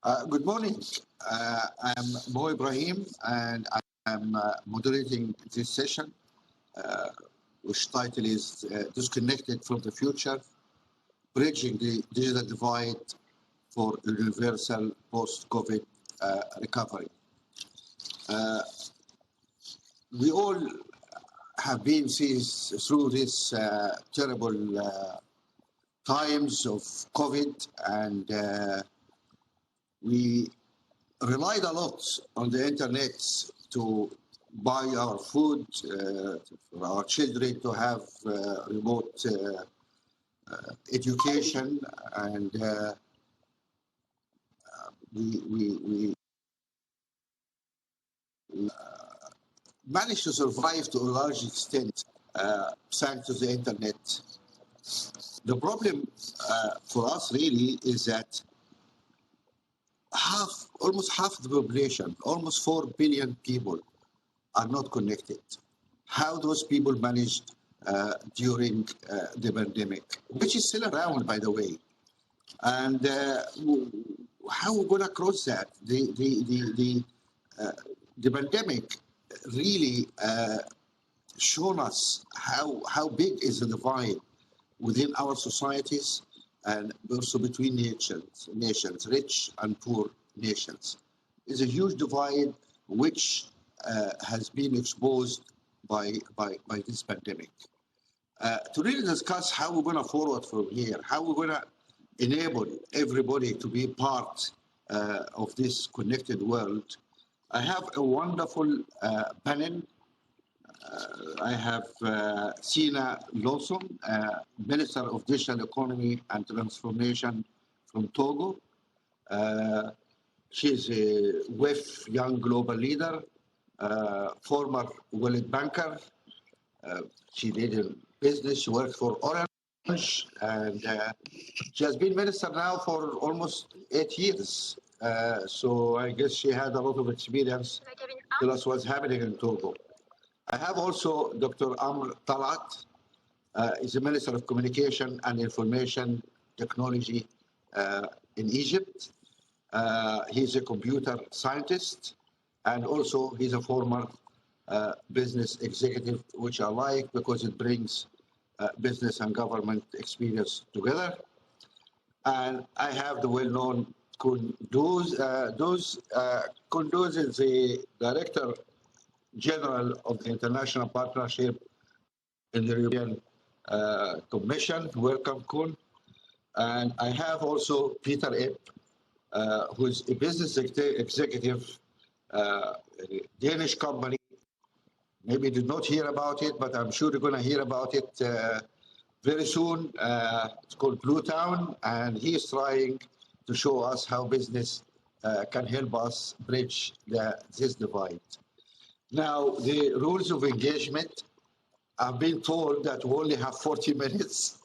Good morning. I'm Mo Ibrahim, and I'm moderating this session, which title is Disconnected from the Future, Bridging the Digital Divide for Universal Post-COVID Recovery. We all have been through these terrible times of COVID, and we relied a lot on the internet to buy our food, for our children to have remote education, and we managed to survive to a large extent thanks to the internet. The problem for us really is that almost half the population, almost 4 billion people, are not connected. How those people managed during the pandemic, which is still around, by the way, and how we're going to cross that. The pandemic really shown us how big is the divide within our societies, and also between nations, rich and poor nations. It's a huge divide which has been exposed by this pandemic. To really discuss how we're going to forward from here, how we're going to enable everybody to be part of this connected world, I have a wonderful panel. I have Sina Lawson, Minister of Digital Economy and Transformation from Togo. She's a WIF young global leader, former World Banker. She did in business, she worked for Orange, and she has been minister now for almost 8 years. So I guess she had a lot of experience to tell us what's happening in Togo. I have also Dr. Amr Talat. He's the Minister of Communication and Information Technology in Egypt. He's a computer scientist, and also he's a former business executive, which I like because it brings business and government experience together. And I have the well-known Kunduz. Kunduz is the Director General of the International Partnership in the European Commission. Welcome, Kun. And I have also Peter Epp, who's a business executive, a Danish company. Maybe you did not hear about it, but I'm sure you're going to hear about it very soon. It's called Blue Town, and he is trying to show us how business can help us bridge this divide. Now, the rules of engagement, I've been told that we only have 40 minutes,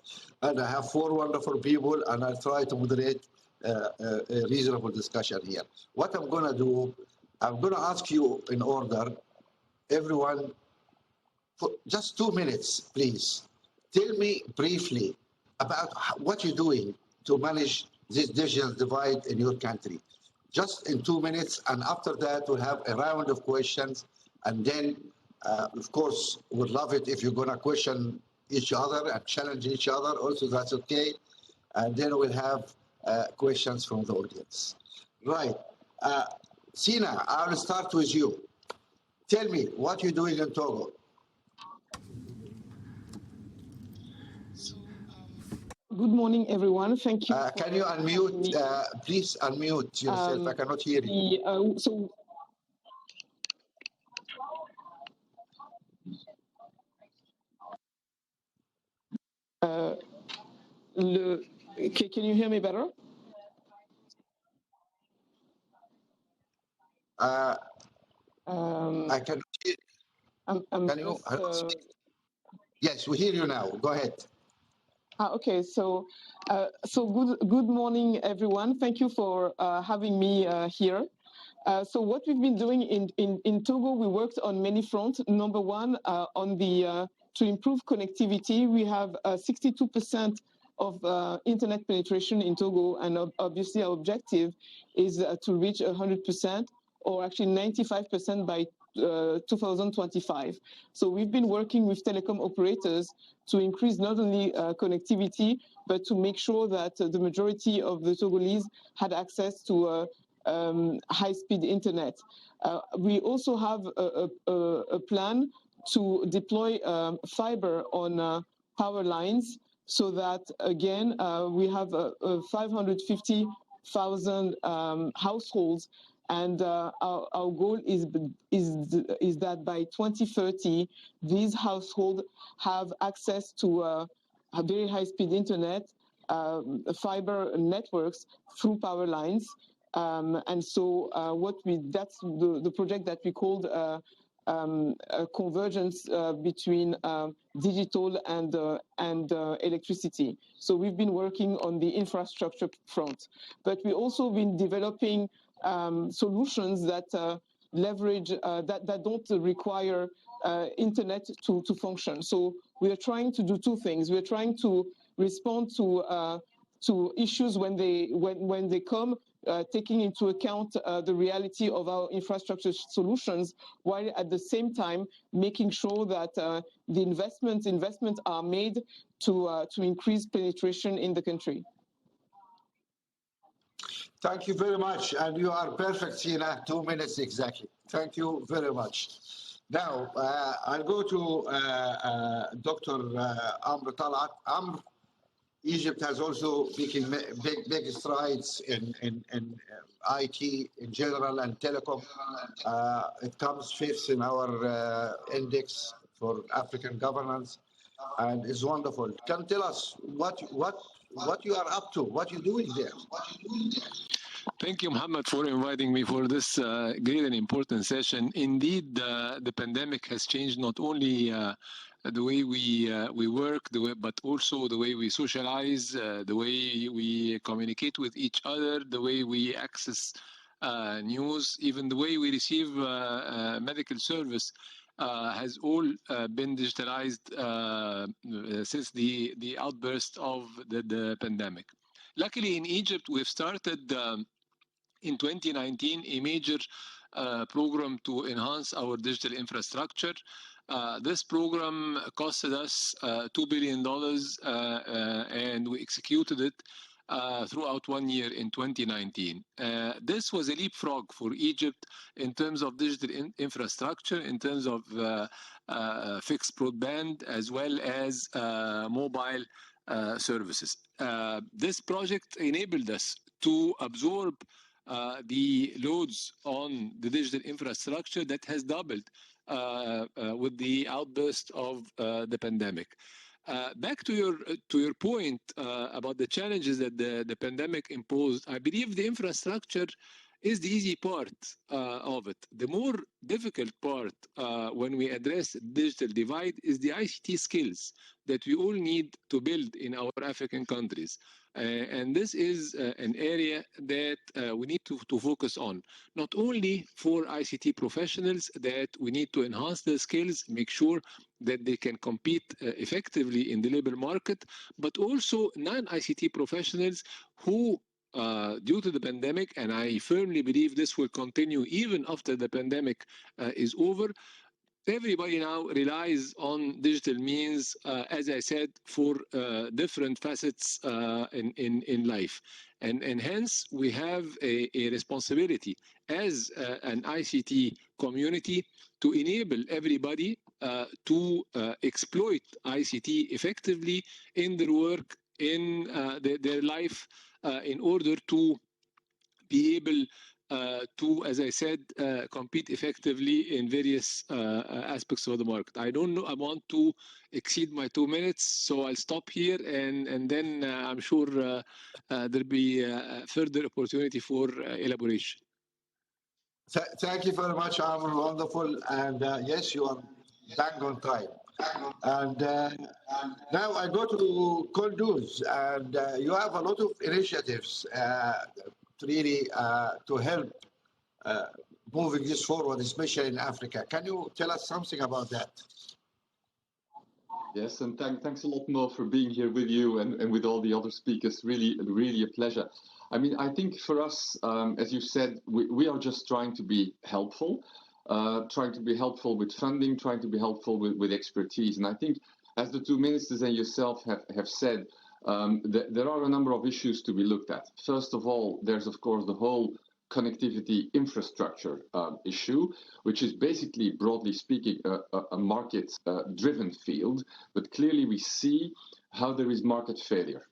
and I have 4 wonderful people, and I'll try to moderate a reasonable discussion here. What I'm going to do, I'm going to ask you in order, everyone, for just 2 minutes, please. Tell me briefly about what you're doing to manage this digital divide in your country. Just in 2 minutes, and after that, we'll have a round of questions. And then, of course, we'd love it if you're going to question each other and challenge each other. Also, that's okay. And then we'll have questions from the audience. Right. Sina, I'll start with you. Tell me what you're doing in Togo. Good morning, everyone. Thank you. Can you unmute? Please unmute yourself. I cannot hear you. Can you hear me better? I can hear. Can you? Yes, we hear you now. Go ahead. Okay, so good morning, everyone. Thank you for having me here. So what we've been doing in Togo, we worked on many fronts. Number one, on the to improve connectivity, we have 62% of internet penetration in Togo, and obviously our objective is to reach 100%, or actually 95% by 2025. So we've been working with telecom operators to increase not only connectivity, but to make sure that the majority of the Togolese had access to high-speed internet. We also have a plan to deploy fiber on power lines, so that again we have 550,000 households, and our goal is that by 2030 these households have access to a very high-speed internet, fiber networks through power lines. And so that's the project that we called a convergence between digital and electricity. So we've been working on the infrastructure front, but we also been developing solutions that leverage that don't require internet to function. So we are trying to do two things. We're trying to respond to issues when they come, taking into account the reality of our infrastructure solutions, while at the same time making sure that the investments are made to increase penetration in the country. Thank you very much, and you are perfect, Sina. 2 minutes exactly. Thank you very much. Now I'll go to Dr. Amr Talat. Amr, Egypt has also making big strides in IT in general and telecom. It comes fifth in our index for African governance, and it's wonderful. Can you tell us what you are up to, what you're doing there? Thank you, Muhammad, for inviting me for this great and important session. Indeed, the pandemic has changed not only the way we work, but also the way we socialize, the way we communicate with each other, the way we access news, even the way we receive medical service has all been digitalized since the outburst of the pandemic. Luckily, in Egypt, we've started in 2019 a major program to enhance our digital infrastructure. This program costed us $2 billion, and we executed it throughout 1 year in 2019. This was a leapfrog for Egypt in terms of digital infrastructure, in terms of fixed broadband, as well as mobile services. This project enabled us to absorb the loads on the digital infrastructure that has doubled with the outburst of the pandemic. Back to your point about the challenges that the pandemic imposed, I believe the infrastructure is the easy part of it. The more difficult part when we address digital divide is the ICT skills that we all need to build in our African countries. And this is an area that we need to focus on, not only for ICT professionals, that we need to enhance their skills, make sure that they can compete effectively in the labor market, but also non-ICT professionals who, due to the pandemic, and I firmly believe this will continue even after the pandemic is over, everybody now relies on digital means, as I said, for different facets in life. And hence, we have a responsibility as an ICT community to enable everybody to exploit ICT effectively in their work, in their life, in order to be able to, as I said, compete effectively in various aspects of the market. I don't know, I want to exceed my 2 minutes, so I'll stop here, and then I'm sure there'll be further opportunity for elaboration. Thank you very much, Amr. Wonderful. And yes, you are bang on time. And now I go to Kunduz, and you have a lot of initiatives really to help moving this forward, especially in Africa. Can you tell us something about that? Yes, and thanks a lot, Mo, for being here with you and with all the other speakers. Really a pleasure. I mean, I think for us, as you said, we are just trying to be helpful, with funding, trying to be helpful with expertise. And I think, as the two ministers and yourself have said, there are a number of issues to be looked at. First of all, there's, of course, the whole connectivity infrastructure issue, which is basically, broadly speaking, a market-driven field. But clearly we see how there is market failure,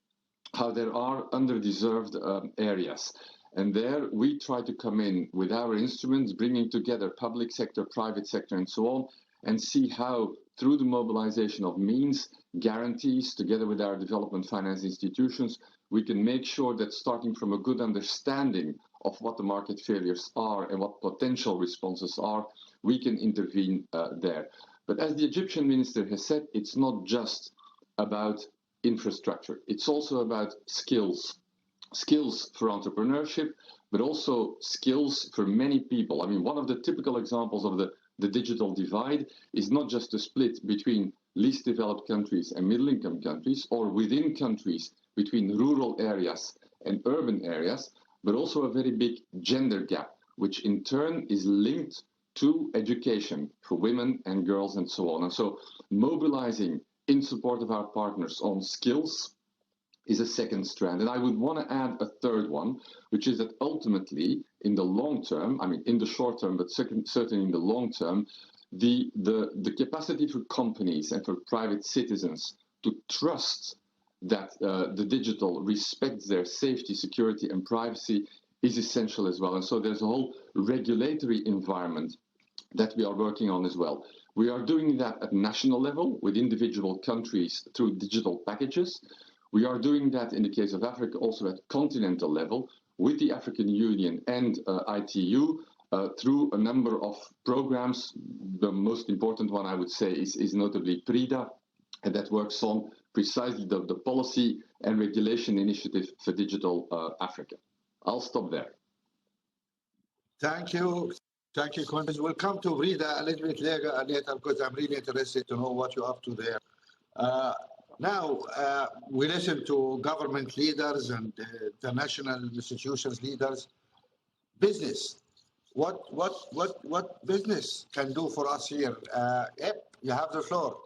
how there are underdeserved areas. And there we try to come in with our instruments, bringing together public sector, private sector, and so on, and see how, through the mobilization of means, guarantees, together with our development finance institutions, we can make sure that, starting from a good understanding of what the market failures are and what potential responses are, we can intervene there. But as the Egyptian minister has said, it's not just about infrastructure. It's also about skills for entrepreneurship, but also skills for many people. I mean, one of the typical examples of the digital divide is not just a split between least developed countries and middle-income countries, or within countries between rural areas and urban areas, but also a very big gender gap, which in turn is linked to education for women and girls and so on. And so mobilizing in support of our partners on skills is a second strand. And I would want to add a third one, which is that ultimately, in the long term, I mean, in the short term, but certainly in the long term, the capacity for companies and for private citizens to trust that the digital respects their safety, security, and privacy is essential as well. And so there's a whole regulatory environment that we are working on as well. We are doing that at national level with individual countries through digital packages. We are doing that in the case of Africa also at continental level with the African Union and ITU through a number of programs. The most important one, I would say, is notably PRIDA, and that works on precisely the policy and regulation initiative for digital Africa. I'll stop there. Thank you. Thank you, Conrad. We'll come to Rida a little bit later because I'm really interested to know what you're up to there. Now, we listen to government leaders and international institutions leaders. Business. What business can do for us here? Yep, you have the floor.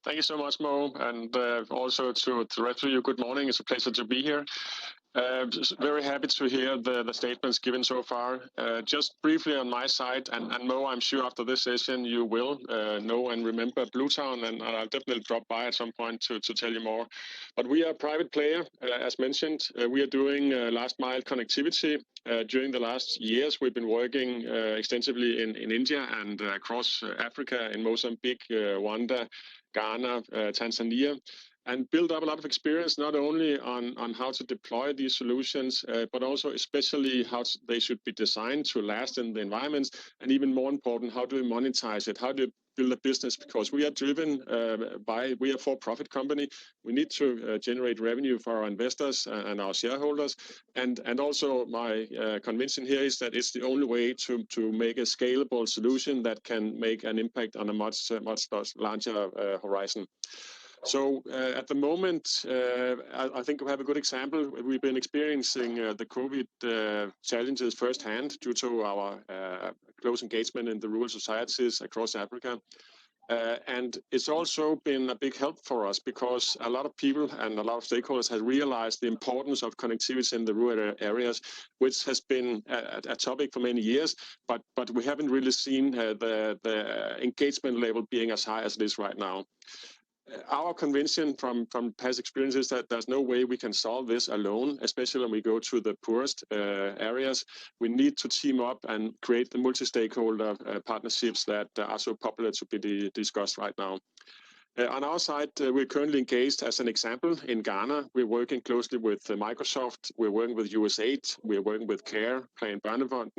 Thank you so much, Mo, and also to the rest of you, good morning. It's a pleasure to be here. Just very happy to hear the statements given so far. Just briefly on my side, and Mo, I'm sure after this session you will know and remember Bluetown, and I'll definitely drop by at some point to tell you more. But we are a private player, as mentioned. We are doing last mile connectivity. During the last years, we've been working extensively in India and across Africa, in Mozambique, Rwanda, Ghana, Tanzania, and build up a lot of experience, not only on how to deploy these solutions, but also especially how they should be designed to last in the environments, and even more important, how do we monetize it? How do we build a business? Because we are driven we are a for-profit company. We need to generate revenue for our investors and our shareholders. And also my conviction here is that it's the only way to make a scalable solution that can make an impact on a much larger horizon. So at the moment, I think we have a good example. We've been experiencing the COVID challenges firsthand due to our close engagement in the rural societies across Africa. And it's also been a big help for us because a lot of people and a lot of stakeholders have realized the importance of connectivity in the rural areas, which has been a topic for many years, but we haven't really seen the engagement level being as high as it is right now. Our conviction from past experiences that there's no way we can solve this alone, especially when we go to the poorest areas. We need to team up and create the multi-stakeholder partnerships that are so popular to be discussed right now. On our side, we're currently engaged, as an example, in Ghana. We're working closely with Microsoft. We're working with USAID. We're working with CARE, Planned Parenthood,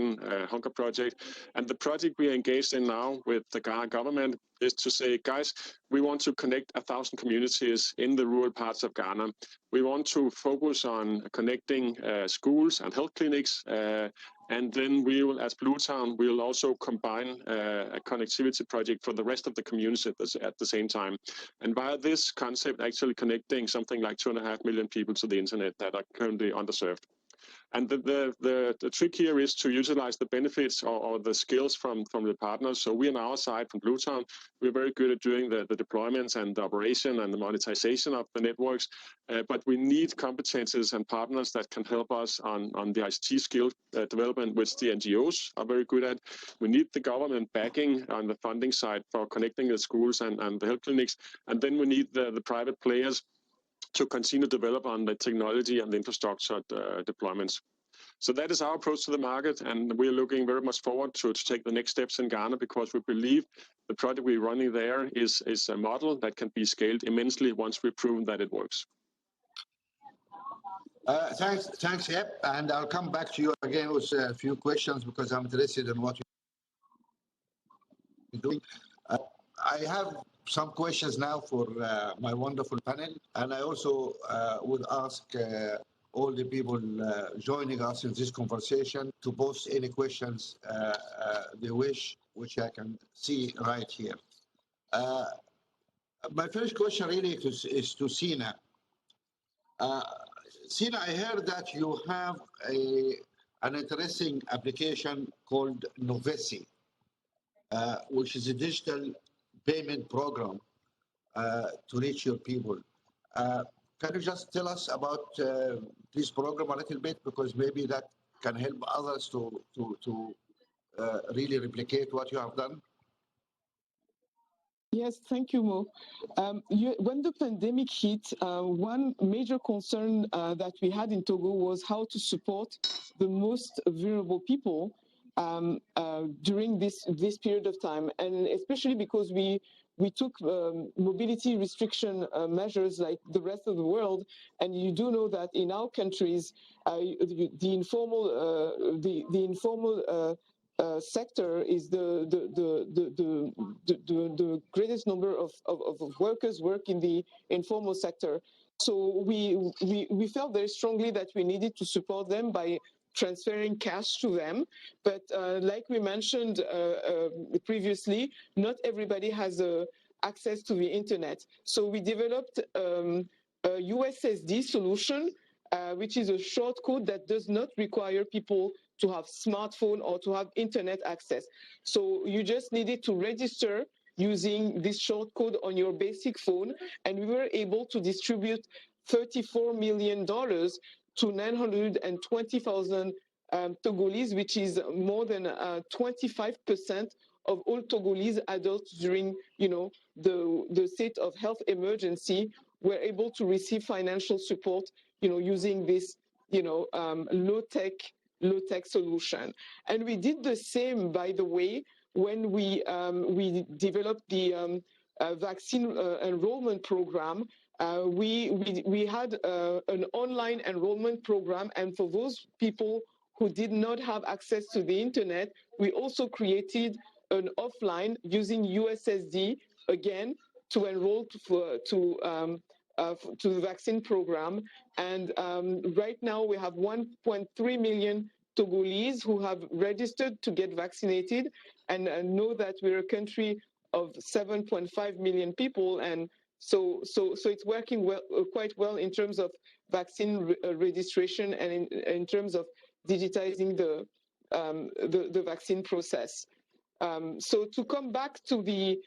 Hunger Project. And the project we are engaged in now with the Ghana government is to say, guys, we want to connect 1,000 communities in the rural parts of Ghana. We want to focus on connecting schools and health clinics, and then we will, as Bluetown, we will also combine a connectivity project for the rest of the community at the same time. And via this concept, actually connecting something like 2.5 million people to the internet that are currently underserved. And the trick here is to utilize the benefits or the skills from the partners. So we on our side from Bluetown, we're very good at doing the deployments and the operation and the monetization of the networks. But we need competences and partners that can help us on the ICT skill development, which the NGOs are very good at. We need the government backing on the funding side for connecting the schools and the health clinics. And then we need the private players to continue to develop on the technology and the infrastructure deployments. So that is our approach to the market, and we're looking very much forward to take the next steps in Ghana, because we believe the project we're running there is a model that can be scaled immensely once we've proven that it works. Thanks, Yep. And I'll come back to you again with a few questions, because I'm interested in what you're doing. I have some questions now for my wonderful panel, and I also would ask all the people joining us in this conversation to post any questions they wish, which I can see right here. My first question really is to Sina. Sina, I heard that you have an interesting application called Novesi, which is a digital payment program to reach your people. Can you just tell us about this program a little bit, because maybe that can help others to really replicate what you have done? Yes, thank you, Mo. When the pandemic hit, one major concern that we had in Togo was how to support the most vulnerable people during this period of time, and especially because we took mobility restriction measures like the rest of the world, and you do know that in our countries, the informal sector is the greatest number of workers work in the informal sector. So we felt very strongly that we needed to support them by transferring cash to them. But like we mentioned previously, not everybody has access to the internet. So we developed a USSD solution, which is a short code that does not require people to have smartphone or to have internet access. So you just needed to register using this short code on your basic phone, and we were able to distribute $34 million to 920,000 Togolese, which is more than 25% of all Togolese adults during, the state of health emergency were able to receive financial support, using this, low-tech solution. And we did the same, by the way, when we developed the vaccine enrollment program. We had an online enrollment program, and for those people who did not have access to the internet, we also created an offline using USSD again to enroll to the vaccine program. And right now we have 1.3 million Togolese who have registered to get vaccinated, and know that we're a country of 7.5 million people, and so it's working well, quite well in terms of vaccine registration and in terms of digitizing the vaccine process. So to come back to the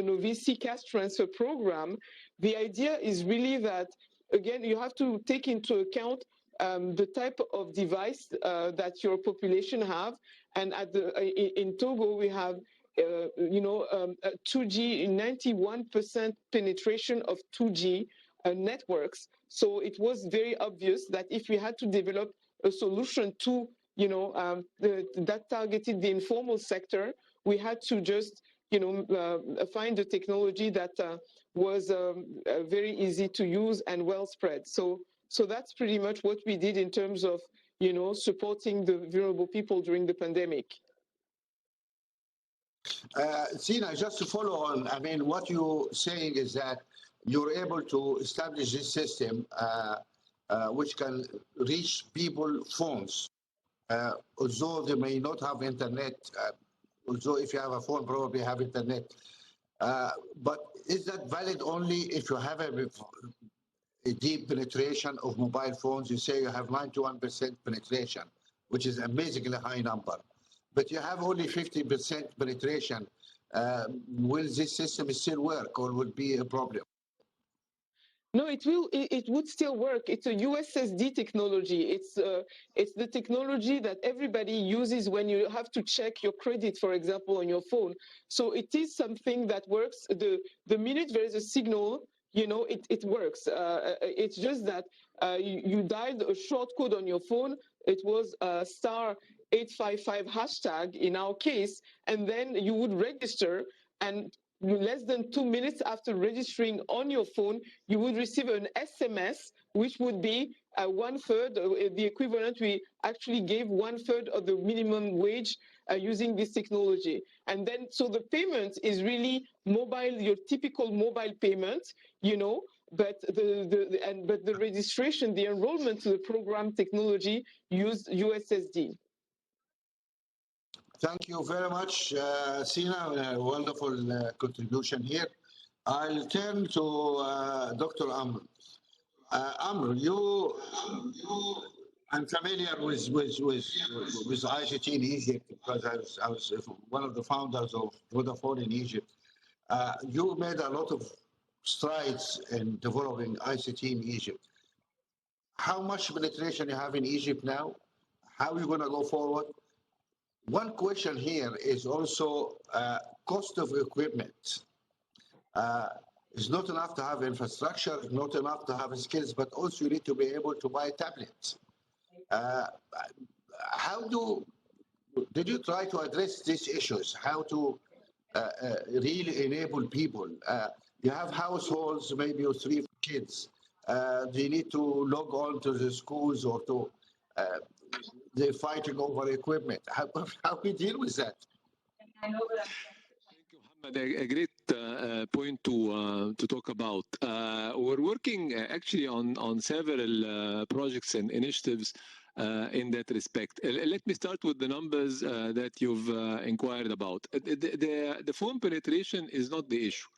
Novesi cash transfer program, the idea is really that, again, you have to take into account the type of device that your population have, and in Togo we have 2G, 91% penetration of 2G networks. So it was very obvious that if we had to develop a solution to that targeted the informal sector, we had to just find a technology that was very easy to use and well spread. So that's pretty much what we did in terms of supporting the vulnerable people during the pandemic. Sina, just to follow on, I mean, what you're saying is that you're able to establish this system which can reach people phones, although they may not have internet, although if you have a phone, probably have internet. But is that valid only if you have a deep penetration of mobile phones? You say you have 91% penetration, which is amazingly high number. But you have only 50% penetration. Will this system still work or will be a problem? No, it will. It would still work. It's a USSD technology. It's the technology that everybody uses when you have to check your credit, for example, on your phone. So it is something that works. The minute there is a signal, you know, it works. It's just that you dialed a short code on your phone. It was star 855 hashtag in our case, and then you would register, and less than 2 minutes after registering on your phone, you would receive an SMS, which would be 1/3, the equivalent. We actually gave 1/3 of the minimum wage using this technology. And then, so the payment is really mobile, your typical mobile payment, you know, but the registration, the enrollment to the program technology used USSD. Thank you very much, Sina. Wonderful contribution here. I'll turn to Dr. Amr. Amr, I'm familiar with ICT in Egypt because I was one of the founders of Vodafone in Egypt. You made a lot of strides in developing ICT in Egypt. How much penetration you have in Egypt now? How are you going to go forward? One question here is also cost of equipment. It's not enough to have infrastructure, not enough to have skills, but also you need to be able to buy tablets. Did you try to address these issues? How to really enable people? You have households, maybe with 3 kids. They need to log on to the schools or to they're fighting over equipment. How we deal with that? Thank you, Mohammed. A great point to talk about. We're working actually on several projects and initiatives in that respect. Let me start with the numbers that you've inquired about. The phone penetration is not the issue.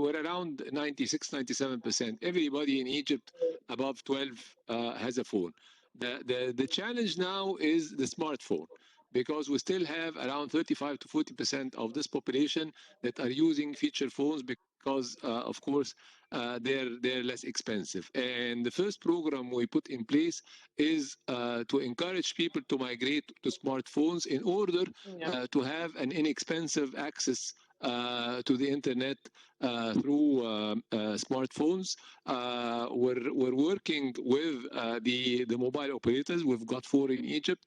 We're around 96, 97%. Everybody in Egypt above 12 has a phone. The challenge now is the smartphone, because we still have around 35 to 40% of this population that are using feature phones because, of course, they're less expensive. And the first program we put in place is to encourage people to migrate to smartphones in order to have an inexpensive access to the internet through smartphones. We're working with the mobile operators. We've got 4 in Egypt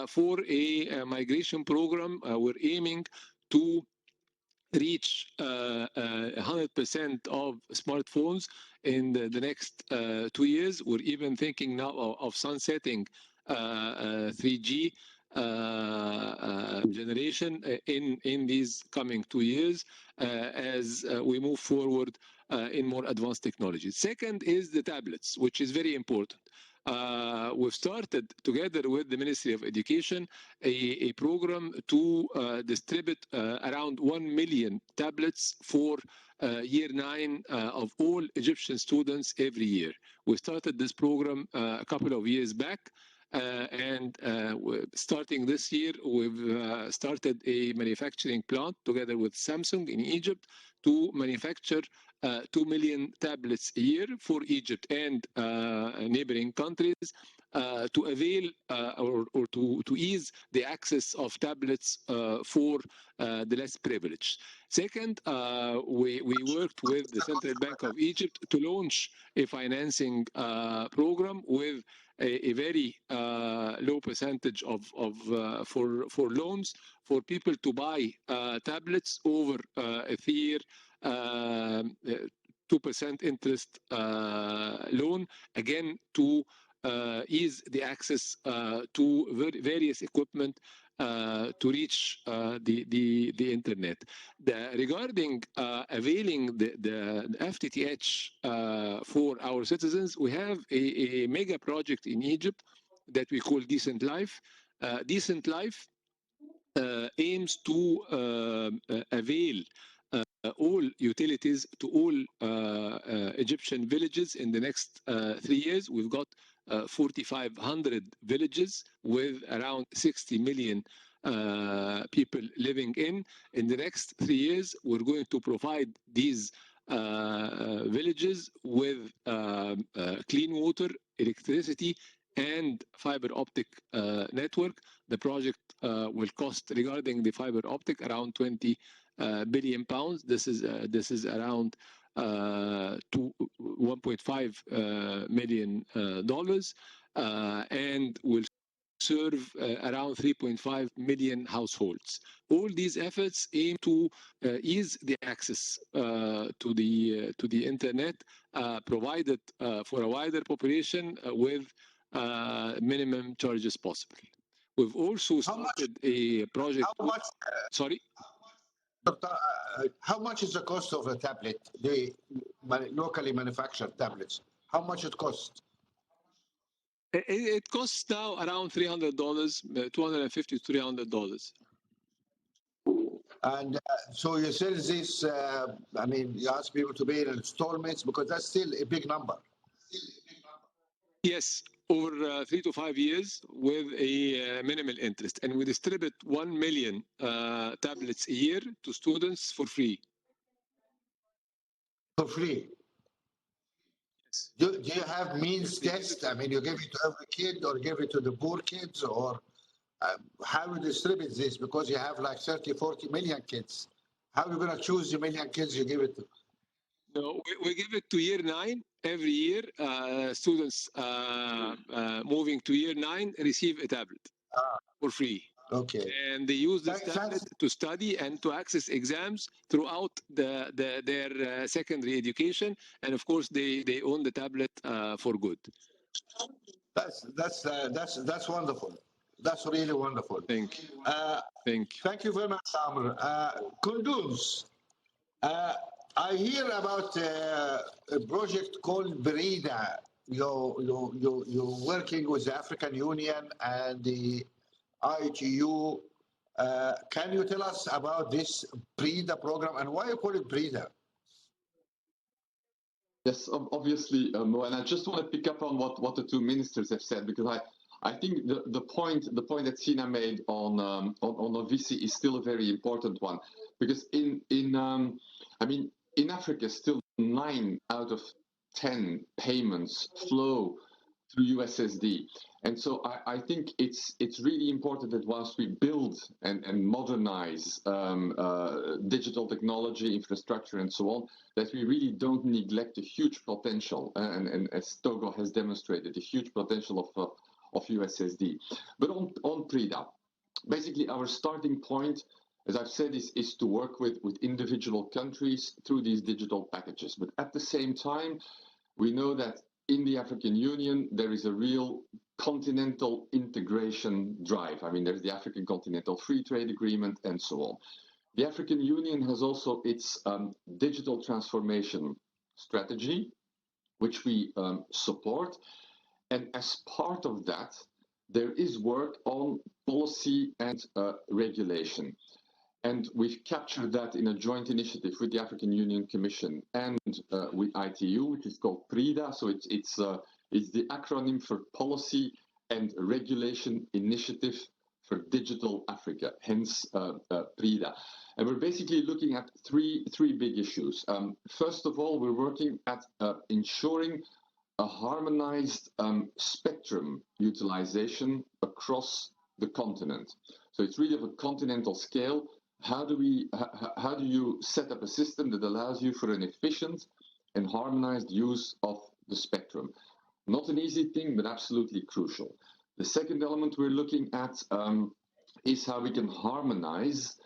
for a migration program. We're aiming to reach 100% of smartphones in the next 2 years. We're even thinking now of sunsetting 3G generation in these coming 2 years as we move forward in more advanced technologies. Second is the tablets, which is very important. We've started together with the Ministry of Education a program to distribute around 1 million tablets for year 9 of all Egyptian students every year. We started this program a couple of years back. And starting this year, we've started a manufacturing plant together with Samsung in Egypt to manufacture 2 million tablets a year for Egypt and neighboring countries to avail or to ease the access of tablets for the less privileged. Second, we worked with the Central Bank of Egypt to launch a financing program with a very low percentage for loans for people to buy tablets over a 3-year 2% interest loan, again to is the access to various equipment to reach the internet. Regarding availing the FTTH for our citizens, we have a mega project in Egypt that we call Decent Life. Decent Life aims to avail all utilities to all Egyptian villages in the next 3 years. We've got 4,500 villages with around 60 million people living in. In the next 3 years, we're going to provide these villages with clean water, electricity, and fiber optic network. The project will cost, regarding the fiber optic, around 20 billion pounds. This is around $1.5 million, and will serve around 3.5 million households. All these efforts aim to ease the access to the internet, provided for a wider population with minimum charges possible. We've also started a project. How much? Sorry. How much is the cost of a tablet? The locally manufactured tablets. How much it costs? It costs now around $300, $250 to $300. And so you sell this, I mean, you ask people to pay in installments, because that's still a big number. Yes, over 3 to 5 years with a minimal interest. And we distribute 1 million tablets a year to students for free. For free? Yes. Do you have means test? I mean, you give it to every kid or give it to the poor kids, or how you distribute this? Because you have like 30, 40 million kids. How are you going to choose the million kids you give it to? No, we give it to year 9 every year. Students moving to year 9 receive a tablet for free. Okay. And they use this tablet to study and to access exams throughout their secondary education. And of course, they own the tablet for good. That's wonderful. That's really wonderful. Thank you. Thank you very much, Amr. Kunduz, I hear about a project called Brida. You're working with the African Union and the ITU. Can you tell us about this Brida program and why you call it Brida? Yes, obviously, Mo, and I just want to pick up on what the two ministers have said, because I think the point that Sina made on Ovisi is still a very important one, because in Africa, still 9 out of 10 payments flow through USSD. And so I think it's really important that whilst we build and modernize digital technology, infrastructure, and so on, that we really don't neglect the huge potential, and as Togo has demonstrated, the huge potential of USSD. But on PRIDA, basically our starting point, as I've said, is to work with individual countries through these digital packages. But at the same time, we know that in the African Union, there is a real continental integration drive. I mean, there's the African Continental Free Trade Agreement and so on. The African Union has also its digital transformation strategy, which we support. And as part of that, there is work on policy and regulation. And we've captured that in a joint initiative with the African Union Commission and with ITU, which is called PRIDA. So it's the acronym for Policy and Regulation Initiative for Digital Africa, hence PRIDA. And we're basically looking at three big issues. First of all, we're working at ensuring a harmonized spectrum utilization across the continent. So it's really of a continental scale. How do you set up a system that allows you for an efficient and harmonized use of the spectrum? Not an easy thing, but absolutely crucial. The second element we're looking at is how we can harmonize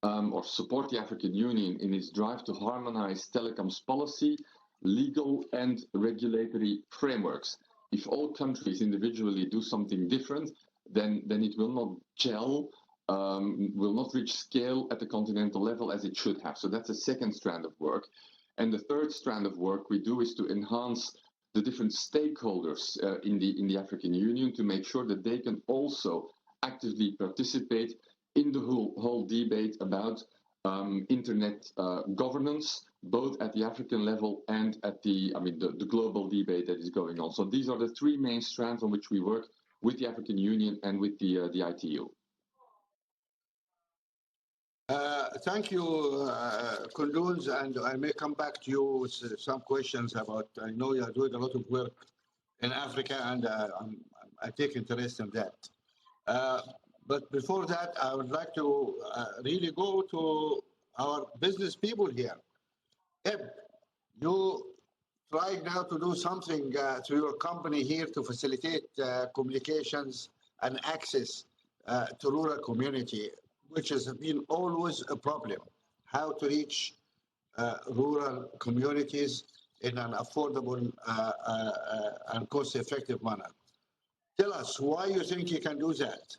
or support the African Union in its drive to harmonize telecoms policy, legal and regulatory frameworks. if all countries individually do something different, then it will not gel, will not reach scale at the continental level as it should have. So that's a second strand of work. And the third strand of work we do is to enhance the different stakeholders in the African Union to make sure that they can also actively participate in the whole debate about internet governance, both at the African level and at the global debate that is going on. So these are the three main strands on which we work with the African Union and with the ITU. Thank you, Kunduz, and I may come back to you with some questions about, I know you are doing a lot of work in Africa, and I take interest in that. But before that, I would like to really go to our business people here. Eb, you trying now to do something through your company here to facilitate communications and access to rural community, which has been always a problem, how to reach rural communities in an affordable and cost-effective manner. Tell us why you think you can do that.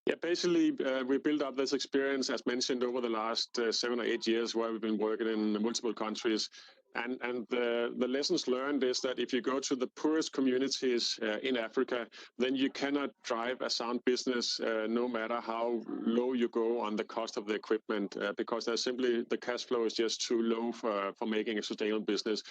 Yeah, basically, we built up this experience, as mentioned, over the last 7 or 8 years, where we've been working in multiple countries. And the lessons learned is that if you go to the poorest communities in Africa, then you cannot drive a sound business no matter how low you go on the cost of the equipment, because there's simply the cash flow is just too low for making a sustainable business.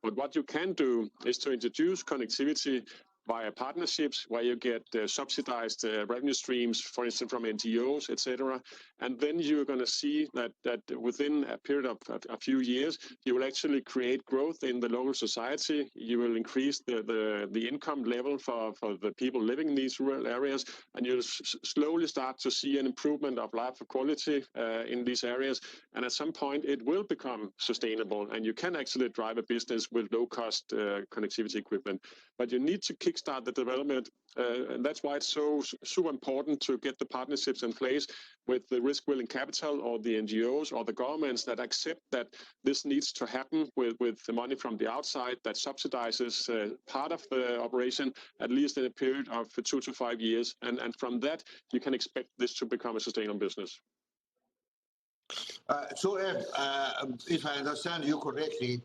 But what you can do is to introduce connectivity via partnerships where you get subsidized revenue streams, for instance, from NGOs, etc. And then you're going to see that within a period of a few years, you will actually create growth in the local society. You will increase the income level for the people living in these rural areas, and you'll slowly start to see an improvement of life quality in these areas. And at some point, it will become sustainable, and you can actually drive a business with low-cost connectivity equipment. But you need to kickstart the development, and that's why it's so super important to get the partnerships in place with the risk-willing capital or the NGOs or the governments that accept that this needs to happen with the money from the outside that subsidizes part of the operation, at least in a period of 2 to 5 years. And from that, you can expect this to become a sustainable business. So, Ed, if I understand you correctly,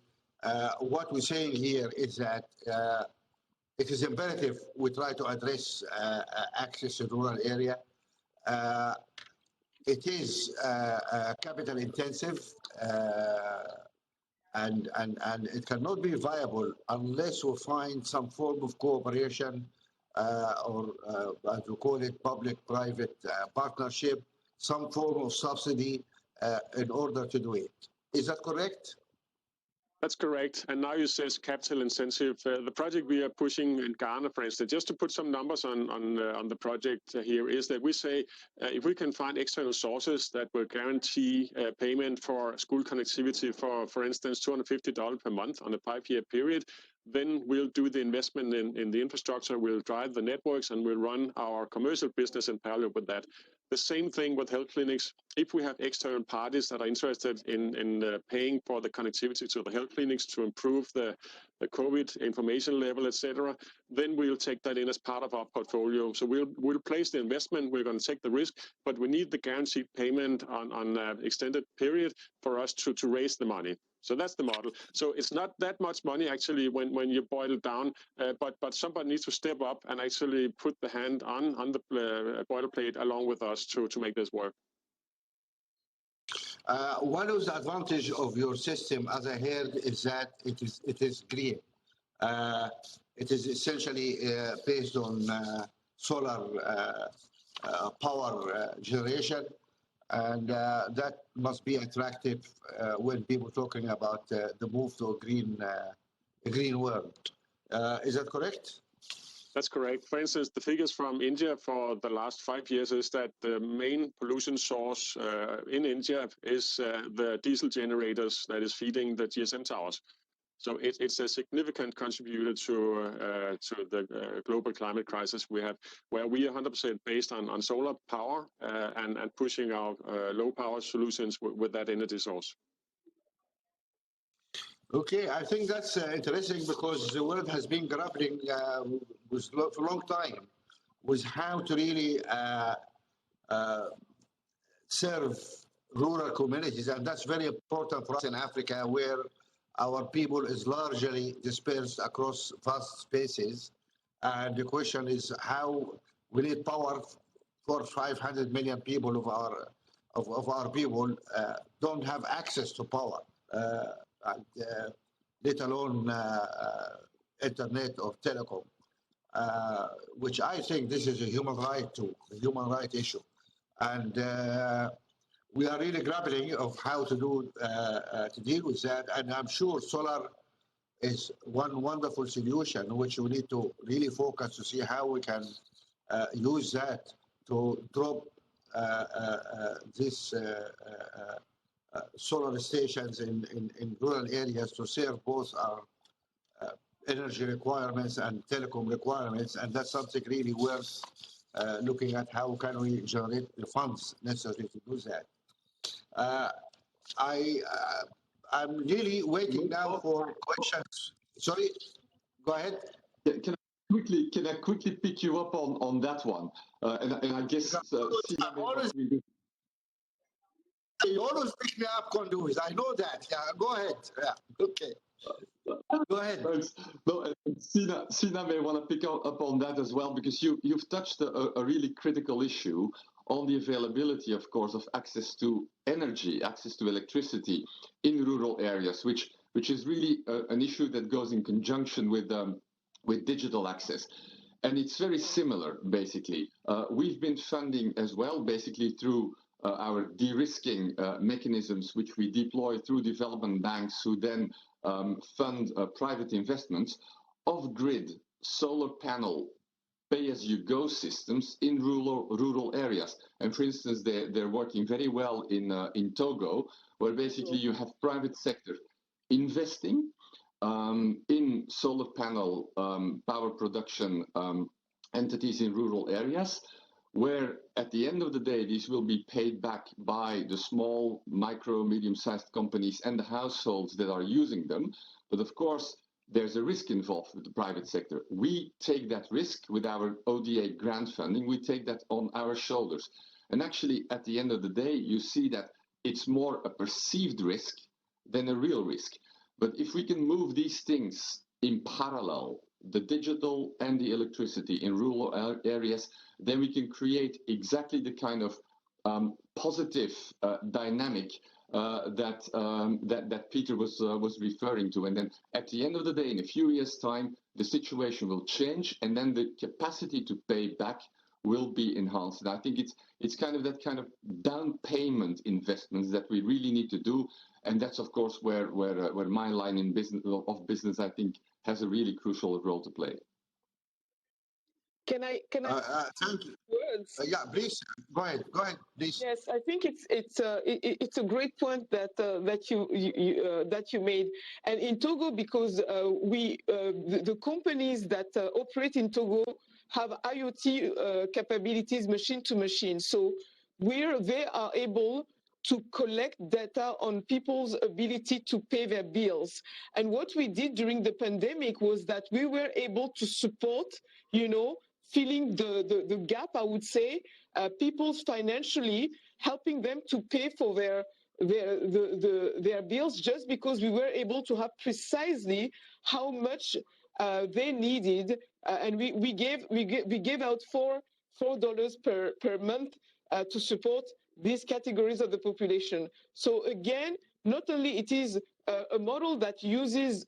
what we're saying here is that it is imperative we try to address access to rural area. It is capital intensive and it cannot be viable unless we find some form of cooperation or as we call it, public-private partnership, some form of subsidy in order to do it. Is that correct? That's correct. And now you says capital intensive. The project we are pushing in Ghana, for instance, just to put some numbers on the project here, is that we say if we can find external sources that will guarantee payment for school connectivity for instance, $250 per month on a 5-year period, then we'll do the investment in the infrastructure, we'll drive the networks, and we'll run our commercial business in parallel with that. The same thing with health clinics. If we have external parties that are interested in paying for the connectivity to the health clinics to improve the COVID information level, etc., then we'll take that in as part of our portfolio. So we'll place the investment, we're going to take the risk, but we need the guaranteed payment on an extended period for us to raise the money. So that's the model. So it's not that much money actually when you boil it down, but somebody needs to step up and actually put the hand on the boilerplate along with us to make this work. One of the advantages of your system, as I heard, is that it is green. It is essentially based on solar power generation. And that must be attractive when people are talking about the move to a green world. Is that correct? That's correct. For instance, the figures from India for the last 5 years is that the main pollution source in India is the diesel generators that is feeding the GSM towers. So it's a significant contributor to the global climate crisis we have, where we are 100% based on solar power and pushing our low power solutions with that energy source. Okay, I think that's interesting because the world has been grappling for a long time with how to really serve rural communities, and that's very important for us in Africa, where our people is largely dispersed across vast spaces. And the question is how we need power for 500 million people of our people don't have access to power, and, let alone internet or telecom, which I think this is a human right issue. And we are really grappling of how to deal with that. And I'm sure solar is one wonderful solution, which we need to really focus to see how we can use that to drop these solar stations in rural areas to serve both our energy requirements and telecom requirements. And that's something really worth looking at. How can we generate the funds necessary to do that? I'm really waiting now for questions. Sorry, go ahead. Can I quickly pick you up on that one? And I guess you always pick me up, Conduis. I know that. Yeah, go ahead. Yeah, okay. Go ahead. Thanks. No, Sina may want to pick up on that as well, because you've touched a really critical issue on the availability, of course, of access to energy, access to electricity in rural areas, which is really an issue that goes in conjunction with digital access. And it's very similar, basically. We've been funding as well, basically through our de-risking mechanisms, which we deploy through development banks, who then fund private investments of grid, solar panel, pay-as-you-go systems in rural areas. And for instance, they're working very well in Togo, where basically you have private sector investing in solar panel power production entities in rural areas, where at the end of the day, these will be paid back by the small, micro, medium-sized companies and the households that are using them. But of course, there's a risk involved with the private sector. We take that risk with our ODA grant funding. We take that on our shoulders. And actually, at the end of the day, you see that it's more a perceived risk than a real risk. But if we can move these things in parallel, the digital and the electricity in rural areas, then we can create exactly the kind of positive dynamic that Peter was referring to. And then at the end of the day, in a few years' time, the situation will change, and then the capacity to pay back will be enhanced. And I think it's kind of that kind of down payment investments that we really need to do. And that's, of course, where my line in business, I think, has a really crucial role to play. Can I thank you. Words? Yeah, please go ahead, please. Yes, I think it's a great point that you made. And in Togo, because the companies that operate in Togo have IoT capabilities, machine to machine. So where they are able to collect data on people's ability to pay their bills. And what we did during the pandemic was that we were able to support, filling the gap, I would say, people's financially, helping them to pay for their bills, just because we were able to have precisely how much they needed, and we gave out $4 per month to support these categories of the population. So again, not only it is a model that uses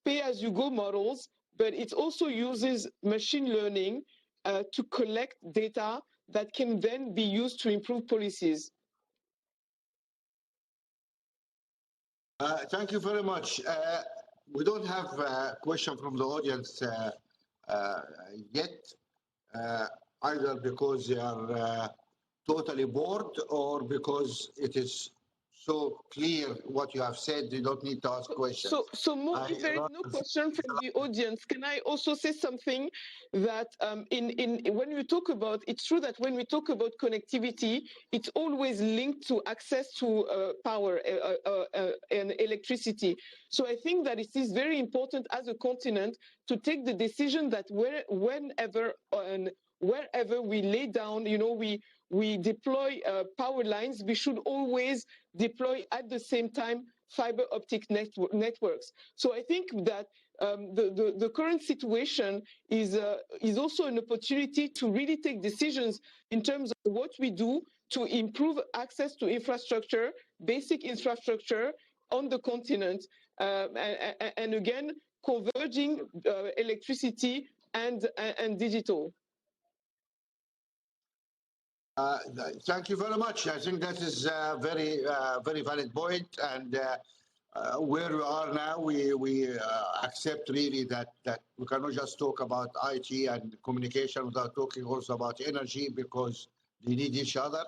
pay-as-you-go models, but it also uses machine learning to collect data that can then be used to improve policies. Thank you very much. We don't have a question from the audience yet, either because they are totally bored or because it is so clear what you have said. You don't need to ask questions. So Mo, if there is no question from the audience, can I also say something that when we talk about, it's true that when we talk about connectivity, it's always linked to access to power and electricity. So I think that it is very important as a continent to take the decision that whenever and wherever we lay down, we deploy power lines, we should always deploy at the same time fiber optic networks. So I think that the current situation is also an opportunity to really take decisions in terms of what we do to improve access to infrastructure, basic infrastructure on the continent, and again, converging electricity and digital. Thank you very much. I think that is a very valid point. And where we are now, we accept really that we cannot just talk about IT and communication without talking also about energy, because they need each other,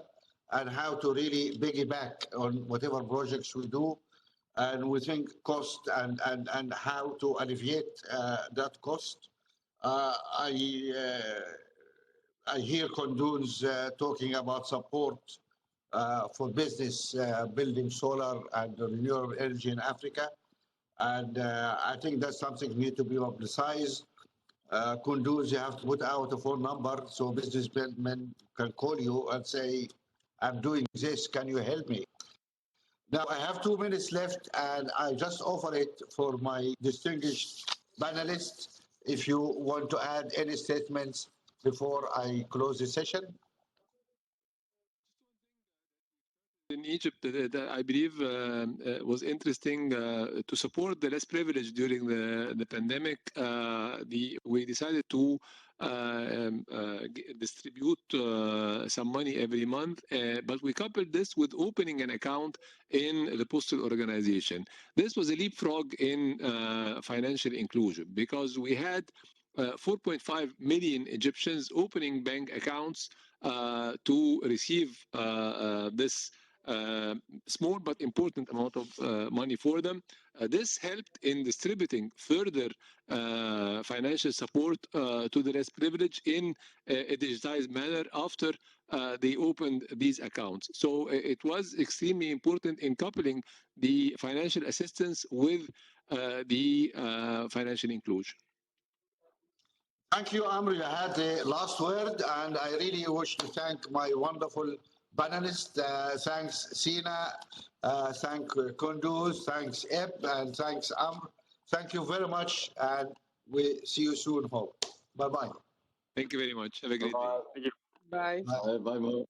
and how to really piggyback on whatever projects we do. And we think cost and how to alleviate that cost. I hear Kunduz talking about support for business building solar and renewable energy in Africa. And I think that's something need to be publicized. Kunduz, you have to put out a phone number so businessmen can call you and say, I'm doing this, can you help me? Now, I have 2 minutes left, and I just offer it for my distinguished panelists. If you want to add any statements before I close the session. In Egypt, that I believe was interesting to support the less privileged during the pandemic. We decided to distribute some money every month, but we coupled this with opening an account in the postal organization. This was a leapfrog in financial inclusion, because we had 4.5 million Egyptians opening bank accounts to receive this small but important amount of money for them. This helped in distributing further financial support to the less privileged in a digitized manner after they opened these accounts. So it was extremely important in coupling the financial assistance with the financial inclusion. Thank you, Amr. You had the last word, and I really wish to thank my wonderful panelists. Thanks, Sina. Thank Kunduz. Thanks, Eb. And thanks, Amr. Thank you very much, and we see you soon, hope. Bye-bye. Thank you very much. Have a great day. Thank you. Bye. Bye, Mo.